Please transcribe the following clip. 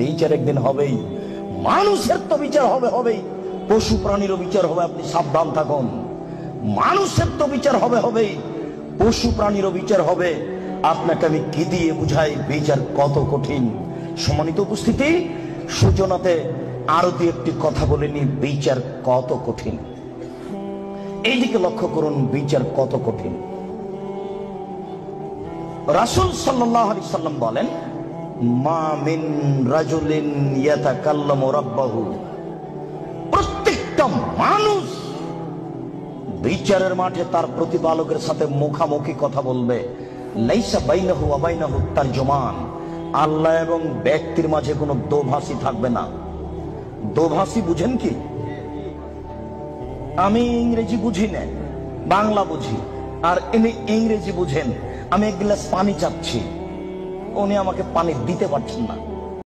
বিচার একদিন হবেই। মানুষের তো বিচার হবেই, পশু প্রাণীরও বিচার হবে, আপনি সাবধান থাকুন। মানুষের তো বিচার হবেই, পশু প্রাণীরও বিচার হবে। আপনাকে আমি কি দিয়ে বুঝাই বিচার কত কঠিন। সম্মানিত উপস্থিতি, সূচনাতে আরো দু একটি কথা বলে নি, বিচার কত কঠিন। এইদিকে লক্ষ্য করুন, বিচার কত কঠিন। রাসূল সাল্লাল্লাহু আলাইহি সাল্লাম বলেন, মা মিন রাজুলিন ইয়াতাকাল্লামু রাব্বাহু, প্রত্যেকটা মানুষ বিচারের মাঠে তার প্রতিপালকের সাথে মুখামুখি কথা বলবে। লাইসা বাইনাহু ওয়া বাইনাহু তারজুমান, আল্লাহ এবং ব্যক্তির মাঝে কোনো দোভাষী থাকবে না। দোভাষী বুঝেন কি? আমি ইংরেজি বুঝি না, বাংলা বুঝি, আর ইনি ইংরেজি বুঝেন। আমি এক গ্লাস পানি চাচ্ছি, উনি আমাকে পানি দিতে পারছেন না।